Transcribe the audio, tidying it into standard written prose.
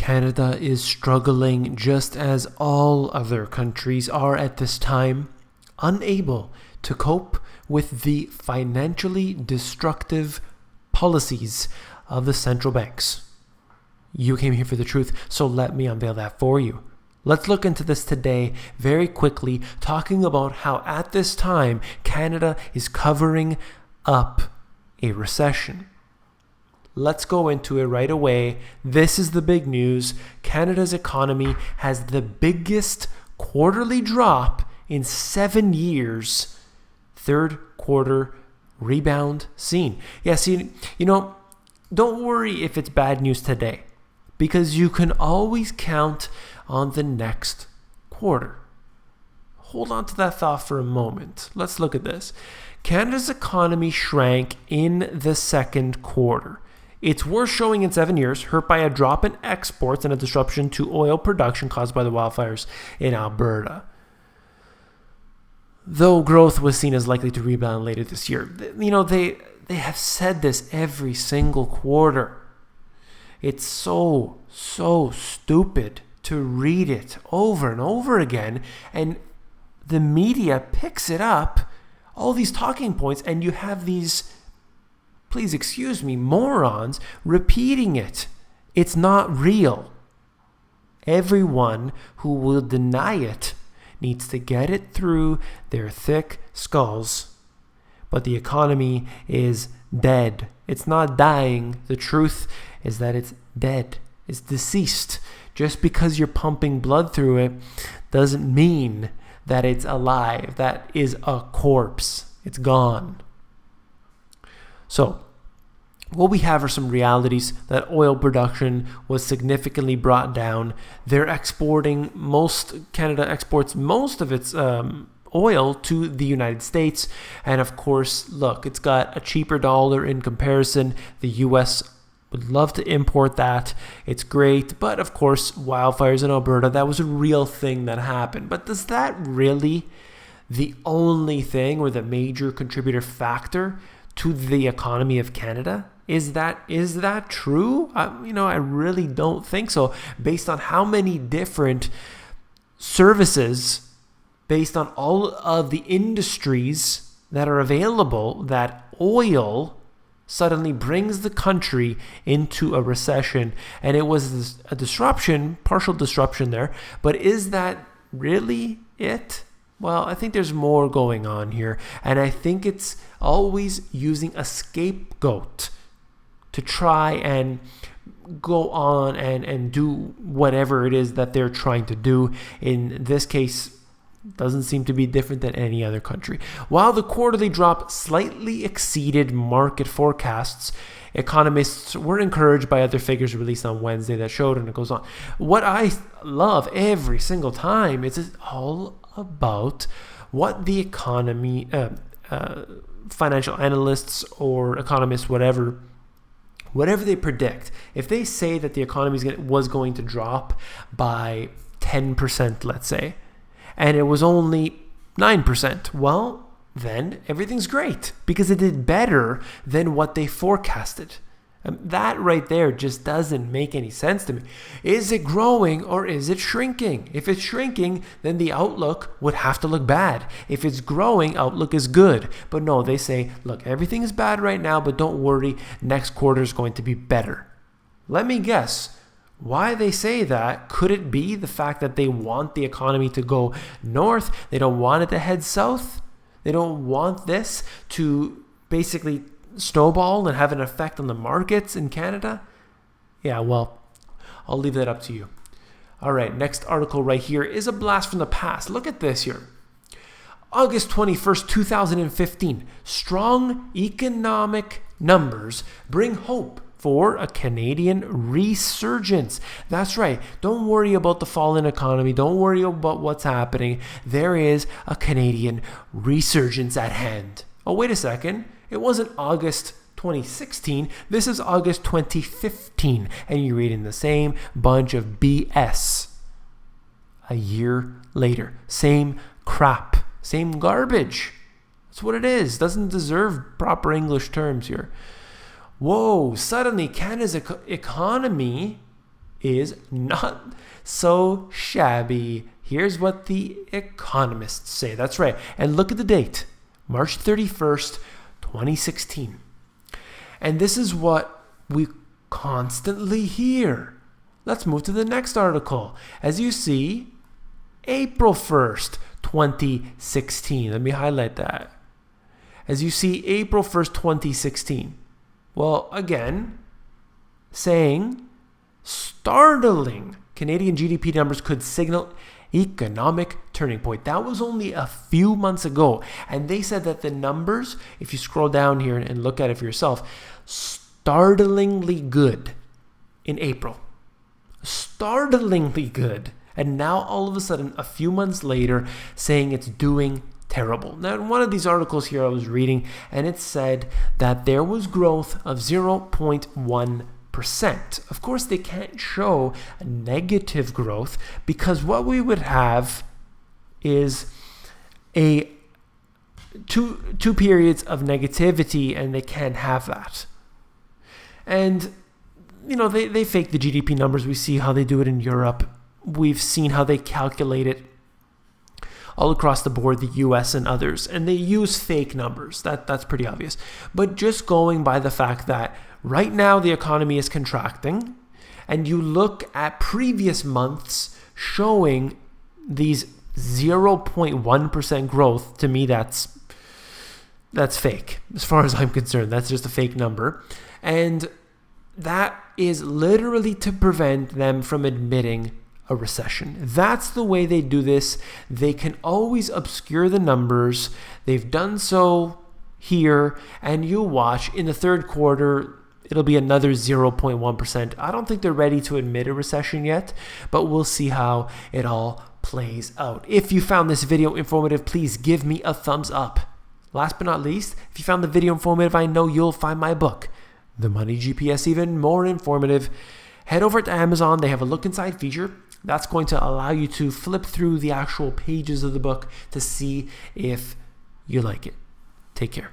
Canada is struggling just as all other countries are at this time, unable to cope with the financially destructive policies of the central banks. You came here for the truth, so let me unveil that for you. Let's look into this today very quickly, talking about how at this time Canada is covering up a recession. Let's go into it right away. This is the big news. Canada's economy has the biggest quarterly drop in 7 years. Third quarter rebound seen. Yes, don't worry if it's bad news today, because you can always count on the next quarter. Hold on to that thought for a moment. Let's look at this. Canada's economy shrank in the second quarter. Its worst showing in 7 years, hurt by a drop in exports and a disruption to oil production caused by the wildfires in Alberta. Though growth was seen as likely to rebound later this year. They have said this every single quarter. It's so stupid to read it over and over again, and the media picks it up, all these talking points, and you have these, please excuse me, morons repeating it. It's not real. Everyone who will deny it needs to get it through their thick skulls. But the economy is dead. It's not dying. The truth is that it's dead. It's deceased. Just because you're pumping blood through it doesn't mean that it's alive. That is a corpse. It's gone. So, what we have are some realities that oil production was significantly brought down. They're exporting Canada exports most of its oil to the United States. And of course, look, it's got a cheaper dollar in comparison. The US would love to import that. It's great. But of course, wildfires in Alberta, that was a real thing that happened. But is that really the only thing or the major contributor factor to the economy of Canada? Is that true? I really don't think so. Based on how many different services, based on all of the industries that are available, that oil suddenly brings the country into a recession. And it was a disruption, partial disruption there. But is that really it? Well, I think there's more going on here. And I think it's always using a scapegoat to try and go on and do whatever it is that they're trying to do. In this case, doesn't seem to be different than any other country. While the quarterly drop slightly exceeded market forecasts, economists were encouraged by other figures released on Wednesday that showed, and it goes on. What I love every single time is it's all about what the economy, financial analysts or economists, whatever they predict. If they say that the economy was going to drop by 10%, let's say, and it was only 9%, well, then everything's great because it did better than what they forecasted. That right there just doesn't make any sense to me. Is it growing or is it shrinking? If it's shrinking, then the outlook would have to look bad. If it's growing, outlook is good. But no, they say, look, everything is bad right now, but don't worry, next quarter is going to be better. Let me guess why they say that. Could it be the fact that they want the economy to go north? They don't want it to head south? They don't want this to basically snowball and have an effect on the markets in Canada? Yeah, well, I'll leave that up to you. All right, next article right here is a blast from the past. Look at this here. August 21st, 2015. Strong economic numbers bring hope for a Canadian resurgence. That's right. Don't worry about the fallen economy. Don't worry about what's happening. There is a Canadian resurgence at hand. Oh, wait a second. It wasn't August 2016. This is August 2015. And you're reading the same bunch of BS a year later. Same crap. Same garbage. That's what it is. Doesn't deserve proper English terms here. Whoa, suddenly Canada's economy is not so shabby. Here's what the economists say. That's right. And look at the date, March 31st, 2016. And this is what we constantly hear. Let's move to the next article. As you see, April 1st, 2016. Let me highlight that. As you see, April 1st, 2016. Well, again, saying startling Canadian GDP numbers could signal economic turning point. That was only a few months ago. And they said that the numbers, if you scroll down here and look at it for yourself, startlingly good in April. Startlingly good. And now all of a sudden, a few months later, saying it's doing terrible. Now, in one of these articles here I was reading, and it said that there was growth of 0.1%. Of course, they can't show a negative growth because what we would have is a two periods of negativity, and they can't have that. And, they fake the GDP numbers. We see how they do it in Europe. We've seen how they calculate it all across the board, the US and others, and they use fake numbers. That's pretty obvious. But just going by the fact that right now the economy is contracting, and you look at previous months showing these 0.1% growth, to me that's fake. As far as I'm concerned, that's just a fake number. And that is literally to prevent them from admitting a recession. That's the way they do this. They can always obscure the numbers. They've done so here, and you watch in the third quarter, it'll be another 0.1%. I don't think they're ready to admit a recession yet, but we'll see how it all plays out. If you found this video informative, please give me a thumbs up. Last but not least, if you found the video informative, I know you'll find my book, The Money GPS, even more informative. Head over to Amazon. They have a look inside feature. That's going to allow you to flip through the actual pages of the book to see if you like it. Take care.